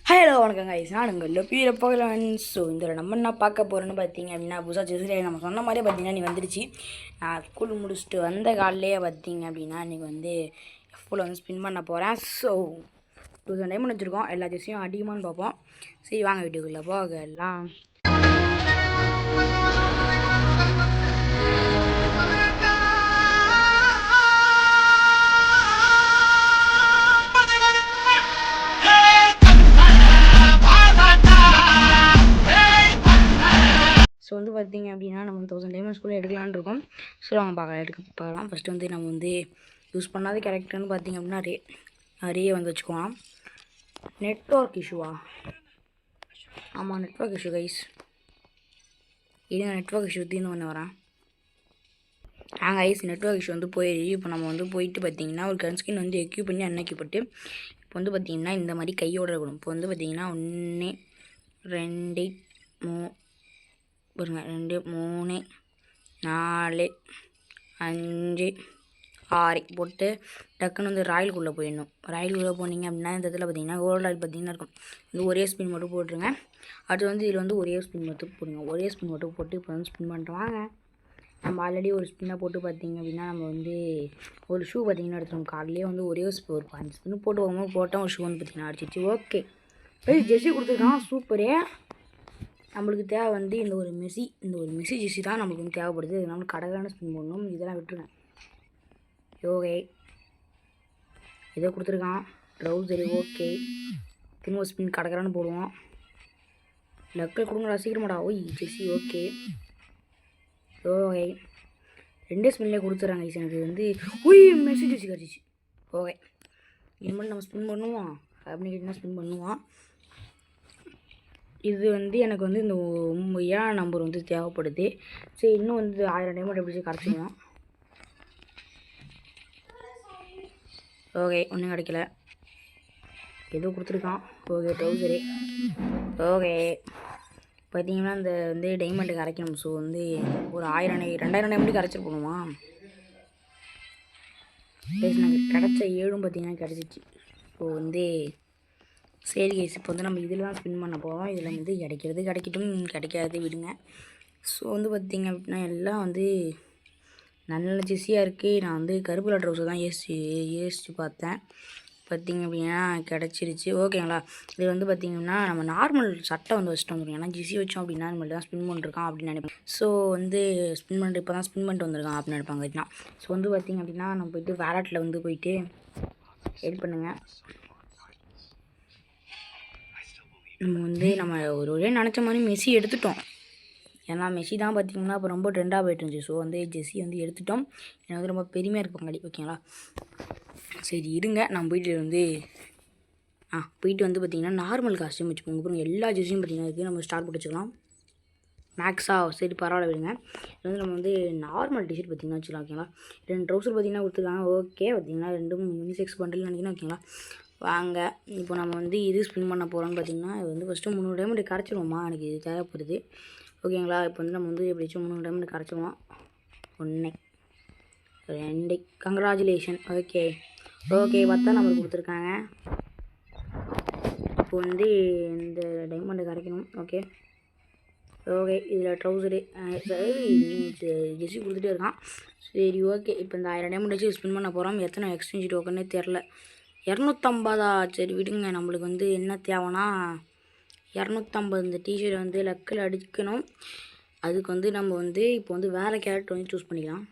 Hello வணக்கம் guys, நான் உங்கள் லொப்பீர போகலன். ஸோ இந்த நம்ம என்ன பார்க்க போகிறோன்னு பார்த்தீங்க அப்படின்னா, புதுசாக செஸ்ஸில் நம்ம சொன்ன மாதிரியே பார்த்தீங்கன்னா நீ வந்துடுச்சு. நான் ஸ்கூல் முடிச்சுட்டு வந்த காலையிலேயே பார்த்தீங்க அப்படின்னா இன்றைக்கி வந்து எஃப்ல வந்து ஸ்பின் பண்ண போகிறேன். ஸோ 2000 டைம் வச்சுருக்கோம். எல்லா செஸ்ஸையும் அடிக்குமான்னு பார்ப்போம். சரி வாங்க வீட்டுக்குள்ளே போகலாம். ஸோ வந்து பார்த்திங்க அப்படின்னா நம்ம 1000 டைமண்ட்ஸ் கூட எடுக்கலான்னு இருக்கோம். ஸோ நம்ம பார்க்கலாம். ஃபஸ்ட்டு வந்து நம்ம வந்து யூஸ் பண்ணாத கேரக்டர்னு பார்த்திங்க அப்படின்னா நிறைய வந்து வச்சுக்குவோம். நெட்வொர்க் இஷ்யூவா? ஆமாம், நெட்வொர்க் இஷ்யூ கைஸ். இது நெட்வொர்க் இஷ்யூ தீர்ந்து பண்ண வரேன். கைஸ் நெட்வொர்க் இஷ்யூ வந்து போயிடுச்சு. இப்போ நம்ம வந்து போயிட்டு பார்த்திங்கன்னா ஒரு கன்ஸ்கின் வந்து எக்யூப் பண்ணி அன்னைக்குப்பட்டு இப்போ வந்து பார்த்திங்கன்னா இந்த மாதிரி கையோட இருக்கணும். இப்போ வந்து பார்த்திங்கன்னா 1 2 3 2 3 4 5 6 போட்டு டக்குன்னு வந்து ராயலுக்குள்ளே போயிடணும். ராயலுக்குள்ளே போனீங்க அப்படின்னா இந்த இடத்துல பார்த்தீங்கன்னா கோல்டு ராயல் பார்த்தீங்கன்னா இருக்கும். இது ஒரே ஸ்பின் மட்டும் போட்டுருங்க. அடுத்து வந்து இதில் வந்து ஒரே ஸ்பின் மட்டும் போடுங்க. ஒரே ஸ்பின் மட்டும் போட்டு இப்போ வந்து ஸ்பின் பண்ணுறாங்க. நம்ம ஆல்ரெடி ஒரு ஸ்பின்னை போட்டு பார்த்தீங்க அப்படின்னா நம்ம வந்து ஒரு ஷூ பார்த்தீங்கன்னா எடுத்துருவோம். காலையிலே வந்து ஒரே ஒரு 5 ஸ்பின் போட்டு போகும்போது போட்டோம். ஒரு ஷூ வந்து பார்த்தீங்கன்னா அடிச்சிச்சு. ஓகே ஜெர்சி கொடுத்துருக்கான், சூப்பரே. நம்மளுக்கு தேவை வந்து இந்த ஒரு மெஸ்ஸி ஜெர்சி தான் நம்மளுக்கு வந்து தேவைப்படுது. அதனால கடகான ஸ்பின் பண்ணணும். இதெல்லாம் விட்டுருங்க. ஓகே ஏதோ கொடுத்துருக்கான் ட்ரௌசரு. ஓகே திரும்ப ஸ்பின் கடற்கரான்னு போடுவோம். லக்கில் கொடுங்கடா சீக்கிரமாடா. ஓய் ஜெர்சி. ஓகே ஓகே 2 ஸ்பின்லேயே கொடுத்துட்றாங்க. எனக்கு வந்து மெஸ்ஸி ஜெர்சி கிடச்சிச்சு. ஓகே இனிமேல் நம்ம ஸ்பின் பண்ணுவோம். அப்படின்னு கேட்டிங்கன்னா ஸ்பின் பண்ணுவோம். இது வந்து எனக்கு வந்து இந்த 7 நம்பர் வந்து தேவைப்படுது. சரி இன்னும் வந்து 1000 டைமண்ட் எப்படி கரைச்சிடுவோம். ஓகே ஒன்றும் கிடைக்கல. ஏதோ கொடுத்துருக்கான். Okay trouser. ஓகே பார்த்தீங்கன்னா இந்த வந்து டைமண்ட் கரைக்கணும். ஸோ வந்து ஒரு 2000 டைமண்ட் கரைச்சிட்டு போகணுமா? எனக்கு கிடச்ச 7 பார்த்தீங்கன்னா கிடச்சிச்சு. ஸோ வந்து சரி கேஸ் இப்போ வந்து நம்ம இதில் தான் ஸ்பின் பண்ண போகிறோம். இதில் வந்து கிடைக்கட்டும், கிடைக்காது விடுங்க. ஸோ வந்து பார்த்திங்க அப்படின்னா எல்லாம் வந்து நல்ல ஜெர்சியாக இருக்குது. நான் வந்து கருப்பு கலர் ட்ரௌசர் தான் யோசிச்சு பார்த்தேன். பார்த்திங்க அப்படின்னா கிடச்சிருச்சு. ஓகேங்களா? இது வந்து பார்த்திங்கன்னா நம்ம நார்மல் சட்டை வந்து வச்சுட்டு வந்துருக்கோம். ஏன்னா ஜெர்சி வச்சோம் அப்படின்னா நம்மள்ட்ட தான் ஸ்பின் பண்ணிருக்கான் அப்படின்னு நினைப்பேன். ஸோ வந்து ஸ்பின் பண்ணிட்டு இப்போ தான் ஸ்பின் பண்ணிட்டு வந்திருக்கான் அப்படின்னு நினைப்பாங்க. இதுனா ஸோ வந்து பார்த்திங்க அப்படின்னா நம்ம போய்ட்டு வேலட்டில் வந்து போயிட்டு ஹெல்ப் பண்ணுங்கள். நம்ம வந்து நம்ம ஒரே நினச்ச மாதிரி மெஸ்ஸி எடுத்துட்டோம். ஏன்னா மெஸ்ஸி தான் பார்த்திங்கன்னா இப்போ ரொம்ப ட்ரெண்டாக போய்ட்டு இருந்துச்சு. ஸோ வந்து ஜெர்சி வந்து எடுத்துட்டோம். எனக்கு வந்து ரொம்ப பெருமையாக இருப்பாங்க. ஓகேங்களா? சரி இருங்க நம்ம போயிட்டு வந்து போயிட்டு வந்து பார்த்திங்கன்னா நார்மல் காஸ்ட்யூம் வச்சுக்கோங்க. அப்புறம் எல்லா ஜெர்சியும் பார்த்திங்கன்னா இருக்குது. நம்ம ஸ்டார்ட் போட்டு வச்சுக்கலாம். மேக்ஸா சரி பரவாயில்ல விடுங்க. இது வந்து நம்ம வந்து நார்மல் டிஷர்ட் பார்த்திங்கன்னா வச்சுக்கலாம். ஓகேங்களா? 2 ட்ரௌசர் பார்த்திங்கன்னா கொடுத்துருக்காங்க. ஓகே பார்த்திங்கன்னா 2 யூனிசெக்ஸ் பண்டில் நினைக்கிறேன். ஓகேங்களா? வாங்க இப்போ நம்ம வந்து இது ஸ்பின் பண்ண போகிறோம்னு பார்த்திங்கன்னா இது வந்து ஃபஸ்ட்டு 300 டைமண்ட் கரைச்சிடுவோமா? எனக்கு இது தேவைப்படுது. ஓகேங்களா? இப்போ வந்து நம்ம வந்து எப்படிச்சும் 300 டைமண்ட் கரைச்சிடுவோம். 1 2 கங்க்ராச்சுலேஷன். ஓகே 10 நம்பர் கொடுத்துருக்காங்க. இப்போ வந்து இந்த டைமண்ட் கரைக்கணும். ஓகே இதில் ட்ரௌசரு ஜெர்சி கொடுத்துட்டே இருக்கான். சரி ஓகே இப்போ இந்த 1000 டைமண்ட் வச்சு ஸ்பின் பண்ண போகிறோம். எத்தனை எக்ஸ்சேஞ்ச் டோக்கன்னே தெரில. 250. சரி விடுங்க. நம்மளுக்கு வந்து என்ன தேவைன்னா 250 இந்த டிஷர்ட் வந்து லக்கில் அடிக்கணும். அதுக்கு வந்து நம்ம வந்து இப்போ வந்து வேறு கேரக்டர் வந்து சூஸ் பண்ணிக்கலாம்.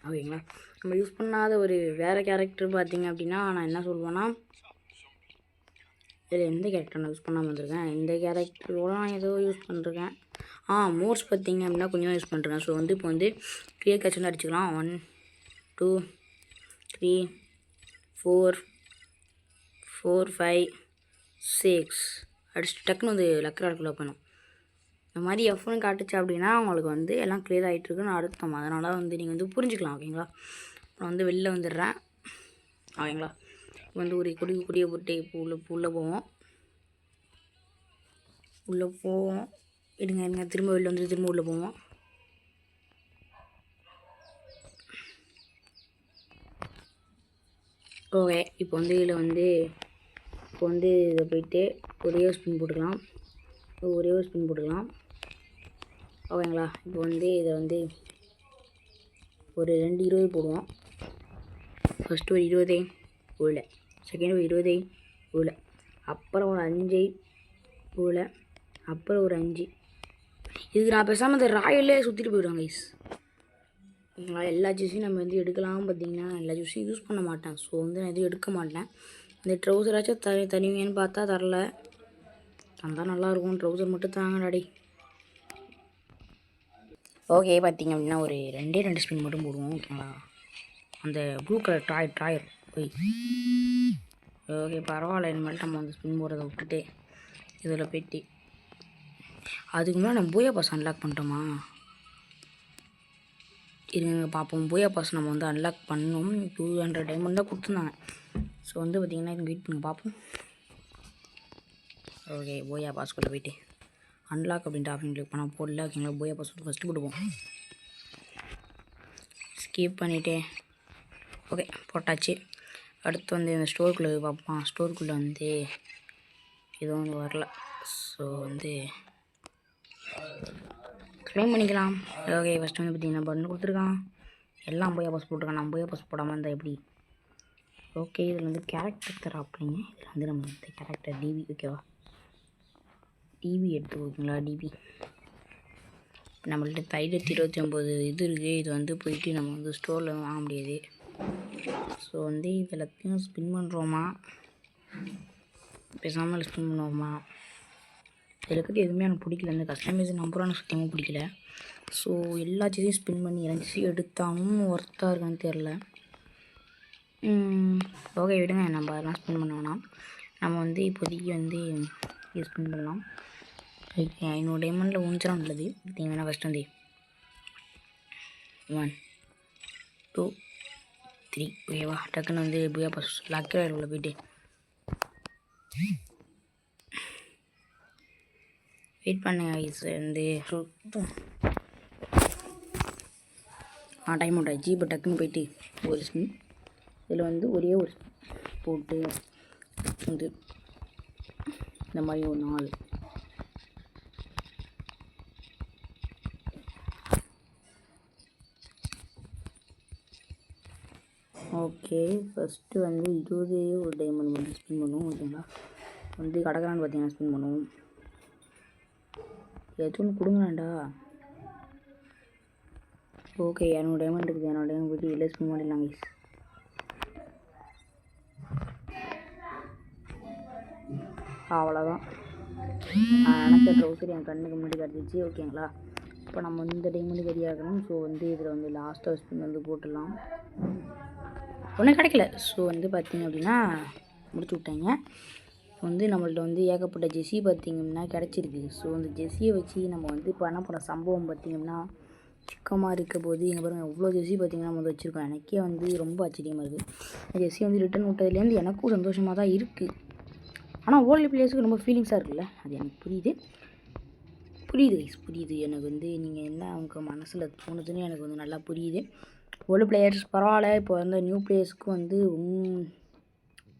ஓகேங்களா? நம்ம யூஸ் பண்ணாத ஒரு வேறு கேரக்டர் பார்த்திங்க அப்படின்னா நான் என்ன சொல்லுவேன்னா இதில் எந்த கேரக்டர் நான் யூஸ் பண்ணாமல் வந்திருக்கேன். இந்த கேரக்டரோட நான் ஏதோ யூஸ் பண்ணிருக்கேன். மோர்ஸ் பார்த்திங்க அப்படின்னா கொஞ்சம் யூஸ் பண்ணுறேன். ஸோ வந்து இப்போ வந்து கிளியர் கேட்ச் வந்து அடிச்சுக்கலாம். 1 2 3 4 5 6 அடிச்சுட்டு டக்குன்னு வந்து லக்கராக்குள்ளே போகணும். இந்த மாதிரி எஃப்னு காட்டுச்சு அப்படின்னா அவங்களுக்கு வந்து எல்லாம் கிளியர் ஆகிட்டுருக்குன்னு அர்த்தம். அதனால் வந்து நீங்கள் வந்து புரிஞ்சுக்கலாம். ஓகேங்களா? அப்புறம் வந்து வெளில வந்துடுறேன். ஓகேங்களா? வந்து ஒரு கொடியை போட்டு இப்போ உள்ளே போவோம். இருங்க திரும்ப வெளில வந்து திரும்ப உள்ளே போவோம். ஓகே இப்போ வந்து இதில் வந்து வந்து இதை போயிட்டு ஒரே ஒரு ஸ்பின் போட்டுக்கலாம், ஓகேங்களா. இப்போ வந்து இதை வந்து ஒரு 2 20 போடுவோம். ஃபஸ்ட்டு ஒரு 20 போகல, செகண்ட் ஒரு 20 போகல, அப்புறம் ஒரு 5 போகல, அப்புறம் ஒரு 5. இதுக்கு நான் பேசாமல் இந்த ராயல்லே சுற்றிட்டு போயிடுவேன் கைஸ். எல்லா ஜூஸையும் நம்ம வந்து எடுக்கலாம். பார்த்திங்கன்னா எல்லா ஜூஸையும் யூஸ் பண்ண மாட்டேன். ஸோ வந்து நான் எதுவும் எடுக்க மாட்டேன். இந்த ட்ரௌசராச்சும் தருவீங்கன்னு பார்த்தா தரல. தந்தால் நல்லாயிருக்கும். ட்ரௌசர் மட்டும் தாங்க டாடி. ஓகே, பார்த்திங்க அப்படின்னா ஒரு 2 ஸ்பின் மட்டும் போடுவோம், ஓகேங்களா. அந்த ப்ளூ கலர் ட்ராயர் போய் ஓகே பரவாயில்ல. இனிமேல் நம்ம வந்து ஸ்பின் போடுறதை விட்டுட்டு இதில் போய்ட்டு அதுக்கு முன்னாடி நம்ம பூயா பாஸ் அன்லாக் பண்ணிட்டோமா? இருங்க பார்ப்போம். பூயா பாஸ் நம்ம வந்து அன்லாக் பண்ணோம். 200 டைமண்ட் தான் கொடுத்துருந்தாங்க. ஸோ வந்து பார்த்திங்கன்னா இது வெயிட் பண்ணி பார்ப்போம். ஓகே, பூயா பாஸ்குள்ளே போய்ட்டு அன்லாக் அப்படின்ட்டு ஆப்ஷன் கிளிக் பண்ணால் போடல, ஓகேங்களா. பூயா பாஸ் ஃபஸ்ட்டு போட்டுப்போம். ஸ்கிப் பண்ணிவிட்டு ஓகே போட்டாச்சு. அடுத்து வந்து இந்த ஸ்டோருக்குள்ளே பார்ப்போம். ஸ்டோருக்குள்ளே வந்து எதுவும் வந்து வரல. ஸோ வந்து க்ளைம் பண்ணிக்கலாம். ஓகே, ஃபஸ்ட்டு வந்து பார்த்திங்கன்னா பட்டன் கொடுத்துருக்கான். எல்லாம் போய் பாஸ் போட்டிருக்கான். நம்ம போய் பாஸ் போடாமல் இருந்தால் எப்படி? ஓகே, இதில் வந்து கேரக்டர் தர அப்படிங்க. இதில் வந்து நம்ம இந்த கேரக்டர் டிவி, ஓகேவா, டிவி எடுத்துக்கோங்களா. டிவி நம்மள்ட்ட 1029 இது இருக்குது. இது வந்து போயிட்டு நம்ம வந்து ஸ்டோரில் வாங்க முடியாது. ஸோ வந்து இது எல்லாத்தையும் ஸ்பின் பண்ணுறோமா, பேசாமல் ஸ்பின் பண்ணுவோமா? இதில் இருக்கிறது எதுவுமே எனக்கு பிடிக்கல. இந்த கஸ்டமைஸ் நம்பரும் எனக்கு சுத்தமாக பிடிக்கல. ஸோ எல்லா சீஸையும் ஸ்பின் பண்ணி இறஞ்சி எடுத்தாலும் ஒர்த்தாக இருக்கான்னு தெரில. ஓகே விடுங்க, நம்ம அதெல்லாம் ஸ்பின் பண்ண வேணாம். நம்ம வந்து இப்போதைக்கு வந்து இது ஸ்பின் பண்ணலாம். ஓகே, 500 டைமண்டில் ஊஞ்சலாம் உள்ளது. நீங்கள் வேணால் ஃபஸ்ட் வந்து 1 2 3 ஓகேவா. டக்குன்னு வந்து பூயா பாஸ் லக்கர் உள்ள போய்ட்டு வெயிட் பண்ணுங்க ஐஸ். வந்து டைம் அவுட் ஆகிடுச்சு. இப்போ டக்குன்னு போயிட்டு ஒரு ஸ்பின், இதில் வந்து ஒரே ஒரு போட்டு வந்து இந்த மாதிரி ஒரு 4. ஓகே, ஃபஸ்ட்டு வந்து 20 ஒரு டைமண்ட் வந்து ஸ்பின் பண்ணுவோம், ஓகேங்களா. வந்து கடற்கரான்னு பார்த்தீங்கன்னா ஸ்பின் பண்ணுவோம். ஏதாச்சும் ஒன்று கொடுங்களாண்டா. ஓகே, 200 டைமண்ட் இருக்குது. 200 டைமண்ட் போய்ட்டு இல்லை ஸ்பின் பண்ணிடலாம் கைஸ். அவ்வளோதான். நினச்ச ட்ரௌசர் என் கண்ணுக்கு முன்னாடி கிடச்சிச்சு, ஓகேங்களா. இப்போ நம்ம வந்து இந்த டைமண்ட் ரெடியாகணும். ஸோ வந்து இதில் வந்து லாஸ்ட்டாக ஸ்பின் வந்து போட்டுடலாம். ஒன்றும் கிடைக்கல. ஸோ வந்து பார்த்திங்க அப்படின்னா முடிச்சு விட்டாங்க. வந்து நம்மள்ட்ட வந்து ஏகப்பட்ட ஜெஸ்ஸி பார்த்திங்கன்னா கிடச்சிருக்கு. ஸோ அந்த ஜெஸ்ஸியை வச்சு நம்ம வந்து பண்ண போகிற சம்பவம் பார்த்திங்கன்னா சிக்கமாக இருக்க போது. எங்கள் பாருங்கள் எவ்வளோ ஜெஸ்ஸி பார்த்திங்கன்னா நம்ம வந்து வச்சுருக்கோம். எனக்கே வந்து ரொம்ப ஆச்சரியமாக இருக்குது. ஜெஸ்ஸி வந்து ரிட்டன் விட்டதுலேருந்து எனக்கும் சந்தோஷமாக தான் இருக்குது. ஆனால் ஓல்டு பிளேயர்ஸுக்கு ரொம்ப ஃபீலிங்ஸாக இருக்குல்ல, அது எனக்கு புரியுது கைஸ், புரியுது. எனக்கு வந்து நீங்கள் என்ன அவங்க மனசில் தோணுதுன்னு எனக்கு வந்து நல்லா புரியுது. ஓல்டு பிளேயர்ஸ் பரவாயில்ல, இப்போ வந்து நியூ பிளேயர்ஸ்க்கு வந்து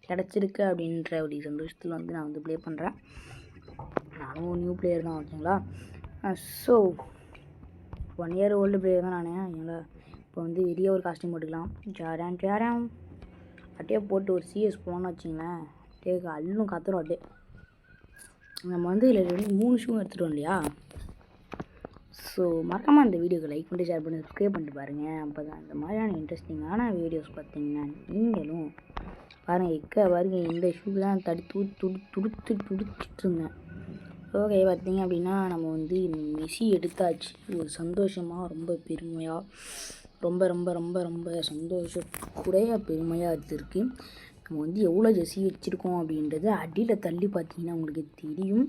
கிடச்சிருக்கு அப்படின்ற ஒரு சந்தோஷத்தில் வந்து நான் வந்து ப்ளே பண்ணுறேன். நானும் நியூ பிளேயர் தான், ஓகேங்களா. ஸோ 1 இயர் ஓல்டு பிளேயர் தான் நான், ஓகேங்களா. இப்போ வந்து வெளியே ஒரு காஸ்டியூம் போட்டுக்கலாம். ஜாராம் அப்படியே போட்டு ஒரு சிஎஸ் போனோன்னு வச்சிங்களேன், அப்படியே அல்லும் கத்துறோம். அப்படியே நம்ம வந்து இதில் 3 ஷூ எடுத்துகிட்டோம் இல்லையா. ஸோ மறக்காமல் அந்த வீடியோக்கு லைக் பண்ணி ஷேர் பண்ணி சப்ஸ்கிரைப் பண்ணிட்டு பாருங்கள். அப்போ தான் அந்த மாதிரியான இன்ட்ரெஸ்டிங்கான வீடியோஸ் பார்த்தீங்கன்னா நீங்களும் பாருங்கள். பாருங்கள், இந்த ஷூ தான் துடிச்சிட்டு இருந்தேன். ஓகே, பார்த்தீங்க அப்படின்னா நம்ம வந்து மெஸ்ஸி எடுத்தாச்சு. ஒரு சந்தோஷமாக ரொம்ப பெருமையாக ரொம்ப ரொம்ப ரொம்ப ரொம்ப சந்தோஷக்கூடிய பெருமையாக எடுத்துருக்கு. நம்ம வந்து எவ்வளோ ஜெஸ்ஸி வச்சுருக்கோம் அப்படின்றது அடியில் தள்ளி பார்த்தீங்கன்னா உங்களுக்கு தெரியும்,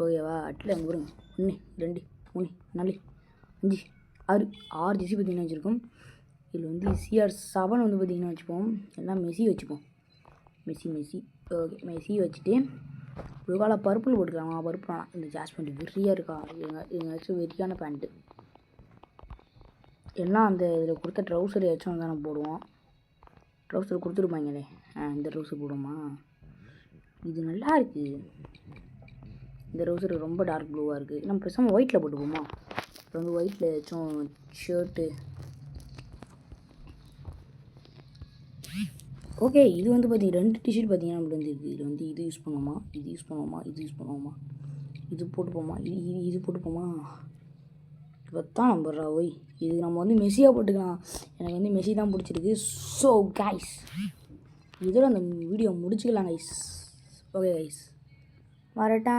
ஓகேவா. அடியில் அங்கே வரும் 1 2 3 4 5 6 ஜெஸ்ஸி பார்த்திங்கன்னா வச்சுருக்கோம். இதில் வந்து CR7 வந்து பார்த்திங்கன்னா வச்சுப்போம். எல்லாம் மெஸ்ஸி வச்சுப்போம். மெஸ்ஸி ஓகே, மெஸ்ஸி வச்சுட்டு ஒரு கால பர்பிள் போட்டுக்கலாமா. பர்பிள் ஆனால் இந்த ஜாஸ்மின் வெறியாக இருக்கா. எங்கேயாச்சும் வெறியான பேண்ட்டு எல்லாம் அந்த இதில் கொடுத்த ட்ரௌசர் ஏதாச்சும் தான் நம்ம போடுவோம். ட்ரௌசர் கொடுத்துருப்பாங்களே, இந்த ட்ரௌசர் போடுவோமா. இது நல்லா இருக்குது. இந்த ரோஸர் ரொம்ப டார்க் ப்ளூவாக இருக்குது. நம்ம பேசாமல் ஒயிட்டில் போட்டுப்போமா? அப்புறம் வந்து ஒயிட்டில் ஏதாச்சும் ஷர்ட்டு. ஓகே, இது வந்து பார்த்தீங்கன்னா 2 டிஷர்ட் பார்த்தீங்கன்னா நம்மளுக்கு வந்து இருக்குது. இதில் வந்து இது யூஸ் பண்ணுவோமா, இது யூஸ் பண்ணுவோமா, இது யூஸ் பண்ணுவோமா, இது போட்டுப்போமா, இது போட்டுப்போமா? இப்போத்தான் நம்புறா ஓய். இது நம்ம வந்து மெஸ்ஸியாக போட்டுக்கலாம். எனக்கு வந்து மெஸ்ஸி தான் பிடிச்சிருக்கு. ஸோ கைஸ், இதோட அந்த வீடியோ முடிச்சுக்கலாம் கைஸ். ஓகே கைஸ், வரட்டா.